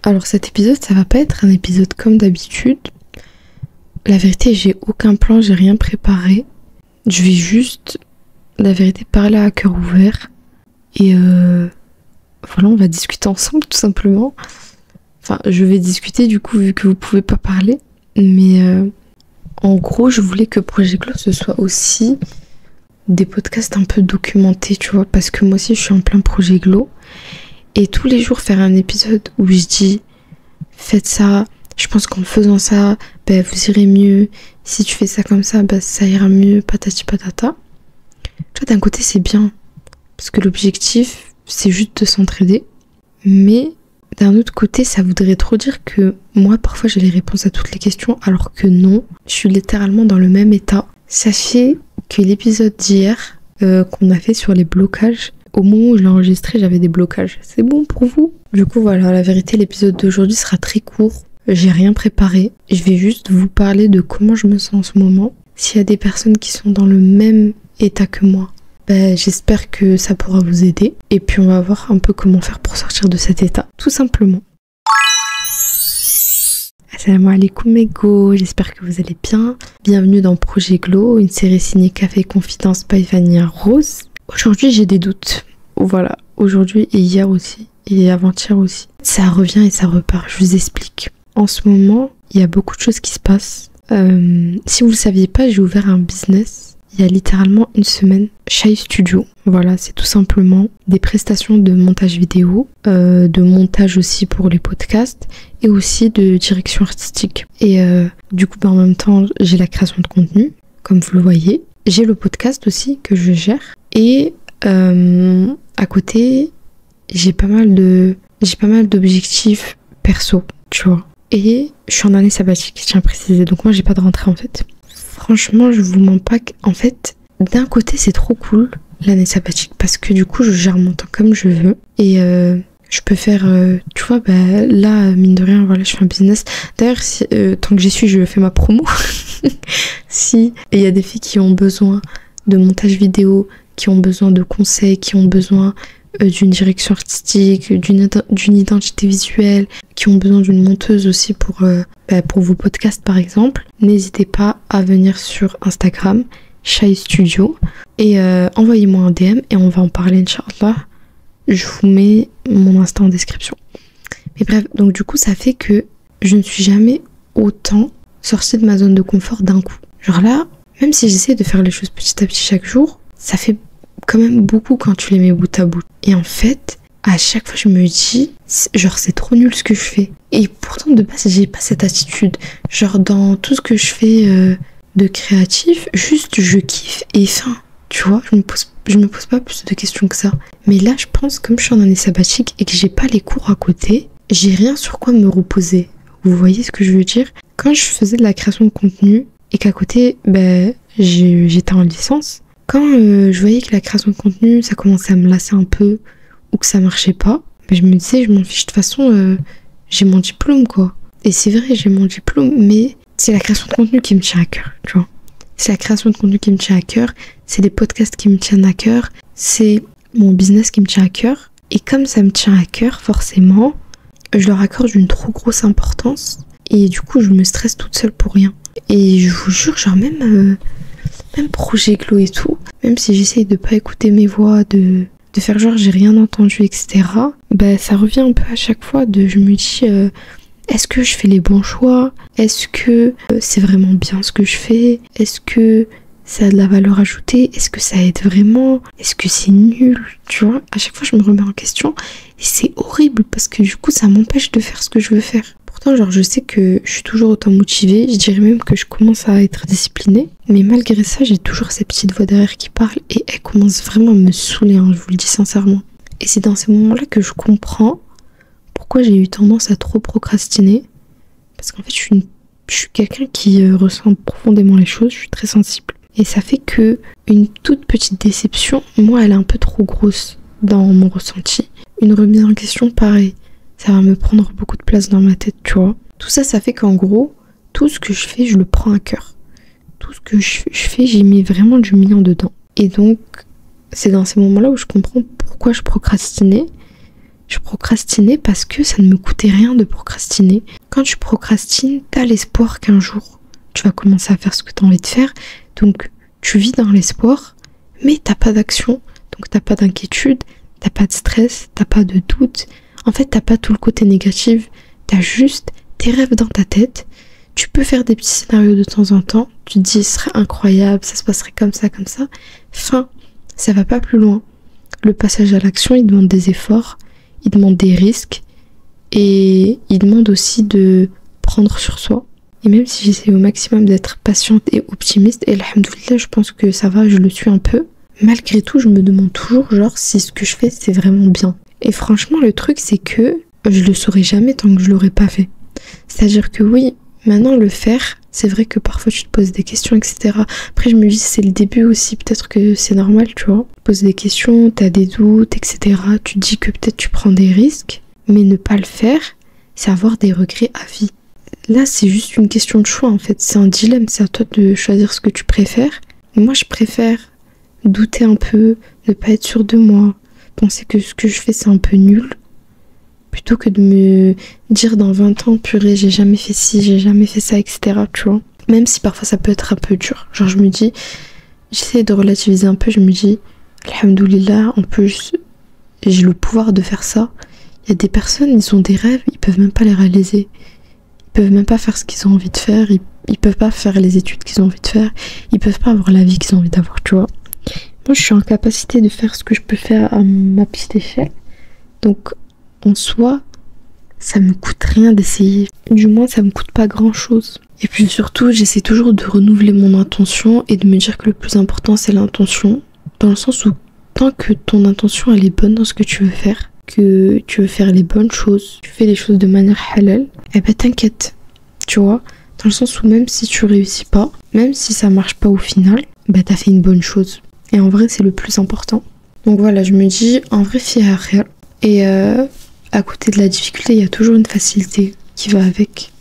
Alors cet épisode, ça va pas être un épisode comme d'habitude. La vérité, j'ai aucun plan, j'ai rien préparé. Je vais juste, la vérité, parler à cœur ouvert. Et voilà, on va discuter ensemble tout simplement. Enfin, je vais discuter du coup vu que vous pouvez pas parler. Mais en gros, je voulais que Projet Glow ce soit aussi des podcasts un peu documentés, tu vois. Parce que moi aussi, je suis en plein Projet Glow. Et tous les jours faire un épisode où je dis faites ça, je pense qu'en faisant ça, ben, vous irez mieux. Si tu fais ça comme ça, ben, ça ira mieux, patati patata. Tu vois, d'un côté c'est bien, parce que l'objectif c'est juste de s'entraider. Mais d'un autre côté, ça voudrait trop dire que moi parfois j'ai les réponses à toutes les questions, alors que non, je suis littéralement dans le même état. Sachez que l'épisode d'hier qu'on a fait sur les blocages, au moment où je l'ai enregistré, j'avais des blocages. C'est bon pour vous? Du coup, voilà, la vérité, l'épisode d'aujourd'hui sera très court. J'ai rien préparé. Je vais juste vous parler de comment je me sens en ce moment. S'il y a des personnes qui sont dans le même état que moi, ben, j'espère que ça pourra vous aider. Et puis, on va voir un peu comment faire pour sortir de cet état. Tout simplement. Assalamu alaikum mes go, j'espère que vous allez bien. Bienvenue dans Projet Glow, une série signée Café Confidence by Vanilla Rose. Aujourd'hui, j'ai des doutes. Voilà, aujourd'hui et hier aussi, et avant-hier aussi. Ça revient et ça repart, je vous explique. En ce moment, il y a beaucoup de choses qui se passent. Si vous ne le saviez pas, j'ai ouvert un business il y a littéralement une semaine, Shy Studio. Voilà, c'est tout simplement des prestations de montage vidéo, de montage aussi pour les podcasts, et aussi de direction artistique. Et du coup, en même temps, j'ai la création de contenu, comme vous le voyez. J'ai le podcast aussi que je gère. Et à côté, j'ai pas mal d'objectifs perso, tu vois. Et je suis en année sabbatique, je tiens à préciser. Donc moi, j'ai pas de rentrée en fait. Franchement, je vous mens pas qu'en fait, d'un côté, c'est trop cool l'année sabbatique parce que du coup, je gère mon temps comme je veux. Et je peux faire, tu vois, bah, là, mine de rien, voilà, je fais un business. D'ailleurs, si, tant que j'y suis, je fais ma promo. Si il y a des filles qui ont besoin de montage vidéo, qui ont besoin de conseils, qui ont besoin d'une direction artistique, d'une identité visuelle, qui ont besoin d'une monteuse aussi pour vos podcasts par exemple, n'hésitez pas à venir sur Instagram, Shy Studio, et envoyez-moi un DM et on va en parler, Inch'Allah. Je vous mets mon Insta en description. Mais bref, donc du coup ça fait que je ne suis jamais autant sortie de ma zone de confort d'un coup. Genre là, même si j'essaie de faire les choses petit à petit chaque jour, ça fait quand même beaucoup quand tu les mets bout à bout. Et en fait, à chaque fois je me dis, genre c'est trop nul ce que je fais. Et pourtant de base j'ai pas cette attitude. Genre dans tout ce que je fais de créatif, juste je kiffe et fin. Tu vois, je me pose pas plus de questions que ça. Mais là je pense comme je suis en année sabbatique et que j'ai pas les cours à côté, j'ai rien sur quoi me reposer. Vous voyez ce que je veux dire? Quand je faisais de la création de contenu et qu'à côté, j'étais en licence, quand je voyais que la création de contenu, ça commençait à me lasser un peu ou que ça marchait pas, je me disais, je m'en fiche, de toute façon, j'ai mon diplôme, quoi. Et c'est vrai, j'ai mon diplôme, mais c'est la création de contenu qui me tient à cœur, tu vois. C'est la création de contenu qui me tient à cœur, c'est les podcasts qui me tiennent à cœur, c'est mon business qui me tient à cœur. Et comme ça me tient à cœur, forcément, je leur accorde une trop grosse importance. Et du coup, je me stresse toute seule pour rien. Et je vous jure, genre même Projet Glow et tout, même si j'essaye de pas écouter mes voix, de faire genre j'ai rien entendu, etc. Ça revient un peu à chaque fois je me dis, est-ce que je fais les bons choix? Est-ce que c'est vraiment bien ce que je fais? Est-ce que ça a de la valeur ajoutée? Est-ce que ça aide vraiment? Est-ce que c'est nul? Tu vois, à chaque fois je me remets en question et c'est horrible parce que du coup ça m'empêche de faire ce que je veux faire. Pourtant, genre, je sais que je suis toujours autant motivée, je dirais même que je commence à être disciplinée, mais malgré ça, j'ai toujours ces petites voix derrière qui parlent et elles commencent vraiment à me saouler, hein, je vous le dis sincèrement. Et c'est dans ces moments-là que je comprends pourquoi j'ai eu tendance à trop procrastiner, parce qu'en fait, je suis quelqu'un qui ressent profondément les choses, je suis très sensible. Et ça fait que une toute petite déception, moi, elle est un peu trop grosse dans mon ressenti. Une remise en question, pareil. Ça va me prendre beaucoup de place dans ma tête, tu vois. Tout ça, ça fait qu'en gros, tout ce que je fais, je le prends à cœur. Tout ce que je fais, j'y mets vraiment du mien dedans. Et donc, c'est dans ces moments-là où je comprends pourquoi je procrastinais. Je procrastinais parce que ça ne me coûtait rien de procrastiner. Quand tu procrastines, t'as l'espoir qu'un jour, tu vas commencer à faire ce que tu as envie de faire. Donc, tu vis dans l'espoir, mais t'as pas d'action. Donc, t'as pas d'inquiétude, t'as pas de stress, t'as pas de doute. En fait, t'as pas tout le côté négatif. T'as juste tes rêves dans ta tête. Tu peux faire des petits scénarios de temps en temps. Tu te dis, ce serait incroyable, ça se passerait comme ça, comme ça. Fin, ça va pas plus loin. Le passage à l'action, il demande des efforts, il demande des risques et il demande aussi de prendre sur soi. Et même si j'essaie au maximum d'être patiente et optimiste, et alhamdoulilah, je pense que ça va, je le suis un peu. Malgré tout, je me demande toujours, genre, si ce que je fais, c'est vraiment bien. Et franchement, le truc, c'est que je le saurai jamais tant que je l'aurai pas fait. C'est-à-dire que oui, maintenant, le faire, c'est vrai que parfois, tu te poses des questions, etc. Après, je me dis, c'est le début aussi, peut-être que c'est normal, tu vois. Pose des questions, t'as des doutes, etc. Tu te dis que peut-être tu prends des risques, mais ne pas le faire, c'est avoir des regrets à vie. Là, c'est juste une question de choix, en fait. C'est un dilemme, c'est à toi de choisir ce que tu préfères. Moi, je préfère douter un peu, ne pas être sûre de moi, penser que ce que je fais, c'est un peu nul, plutôt que de me dire dans 20 ans, purée, j'ai jamais fait ci, j'ai jamais fait ça, etc. Tu vois. Même si parfois ça peut être un peu dur. Genre, je me dis, j'essaie de relativiser un peu, je me dis, alhamdoulilah, en plus, j'ai le pouvoir de faire ça. Il y a des personnes, ils ont des rêves, ils peuvent même pas les réaliser. Ils peuvent même pas faire ce qu'ils ont envie de faire, ils peuvent pas faire les études qu'ils ont envie de faire, ils peuvent pas avoir la vie qu'ils ont envie d'avoir, tu vois. Moi, je suis en capacité de faire ce que je peux faire à ma petite échelle. Donc, en soi, ça me coûte rien d'essayer. Du moins, ça me coûte pas grand-chose. Et puis surtout, j'essaie toujours de renouveler mon intention et de me dire que le plus important, c'est l'intention. Dans le sens où, tant que ton intention, elle est bonne dans ce que tu veux faire, que tu veux faire les bonnes choses, tu fais les choses de manière halal, eh ben t'inquiète, tu vois. Dans le sens où même si tu réussis pas, même si ça marche pas au final, ben t'as fait une bonne chose. Et en vrai, c'est le plus important. Donc voilà, je me dis, en vrai, fier à rien. Et à côté de la difficulté, il y a toujours une facilité qui va avec.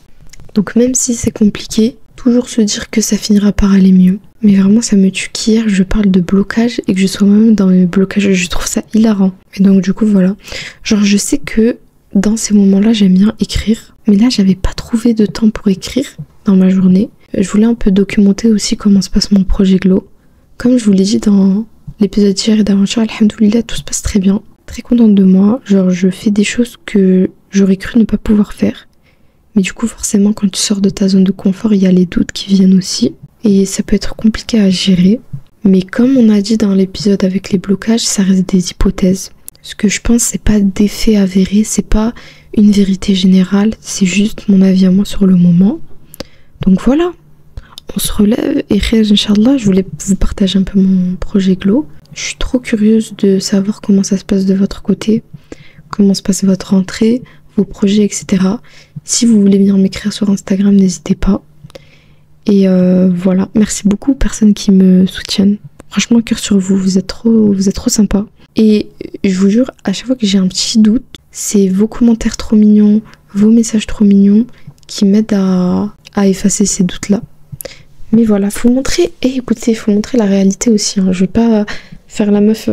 Donc même si c'est compliqué, toujours se dire que ça finira par aller mieux. Mais vraiment, ça me tue qu'hier, je parle de blocage et que je sois moi-même dans mes blocages. Je trouve ça hilarant. Et donc du coup, voilà. Genre, je sais que dans ces moments-là, j'aime bien écrire. Mais là, j'avais pas trouvé de temps pour écrire dans ma journée. Je voulais un peu documenter aussi comment se passe mon projet Glow. Comme je vous l'ai dit dans l'épisode d'hier et d'avant-hier, alhamdoulilah, tout se passe très bien. Très contente de moi. Genre, je fais des choses que j'aurais cru ne pas pouvoir faire. Mais du coup, forcément, quand tu sors de ta zone de confort, il y a les doutes qui viennent aussi. Et ça peut être compliqué à gérer. Mais comme on a dit dans l'épisode avec les blocages, ça reste des hypothèses. Ce que je pense, c'est pas d'effet avéré, c'est pas une vérité générale, c'est juste mon avis à moi sur le moment. Donc voilà. On se relève et Inch'Allah, je voulais vous partager un peu mon projet Glow. Je suis trop curieuse de savoir comment ça se passe de votre côté, comment se passe votre rentrée, vos projets, etc. Si vous voulez venir m'écrire sur Instagram, n'hésitez pas. Et voilà, merci beaucoup aux personnes qui me soutiennent. Franchement, cœur sur vous, vous êtes trop sympa. Et je vous jure, à chaque fois que j'ai un petit doute, c'est vos commentaires trop mignons, vos messages trop mignons qui m'aident à effacer ces doutes-là. Mais voilà, faut montrer, et écoutez, faut montrer la réalité aussi, hein. Je vais pas faire la meuf...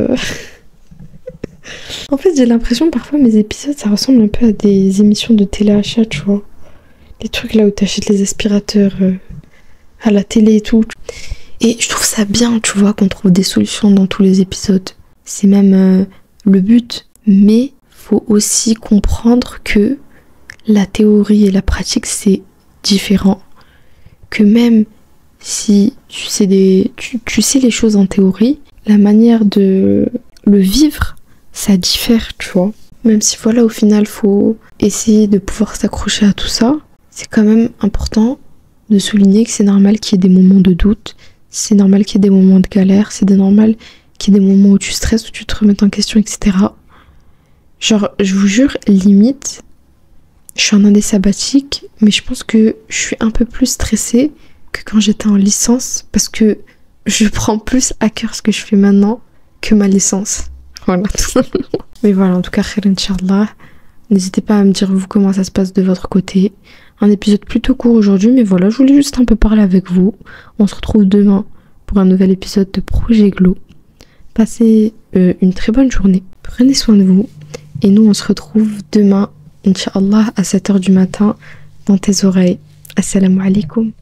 En fait, j'ai l'impression parfois mes épisodes, ça ressemble un peu à des émissions de téléachat, tu vois. Les trucs là où t'achètes les aspirateurs à la télé et tout. Et je trouve ça bien, tu vois, qu'on trouve des solutions dans tous les épisodes. C'est même le but. Mais faut aussi comprendre que la théorie et la pratique, c'est différent. Que même si tu sais, tu sais les choses en théorie, la manière de le vivre, ça diffère, tu vois. Même si voilà, au final, faut essayer de pouvoir s'accrocher à tout ça, c'est quand même important de souligner que c'est normal qu'il y ait des moments de doute, c'est normal qu'il y ait des moments de galère, c'est normal qu'il y ait des moments où tu stresses, où tu te remets en question, etc. Genre, je vous jure, limite, je suis en année sabbatique, mais je pense que je suis un peu plus stressée que quand j'étais en licence, parce que je prends plus à cœur ce que je fais maintenant que ma licence. Voilà, tout simplement. Mais voilà, en tout cas, khair Inch'Allah. N'hésitez pas à me dire vous comment ça se passe de votre côté. Un épisode plutôt court aujourd'hui, mais voilà, je voulais juste un peu parler avec vous. On se retrouve demain pour un nouvel épisode de Projet Glow. Passez une très bonne journée. Prenez soin de vous. Et nous, on se retrouve demain, Inch'Allah, à 7 h du matin, dans tes oreilles. Assalamu alaikum.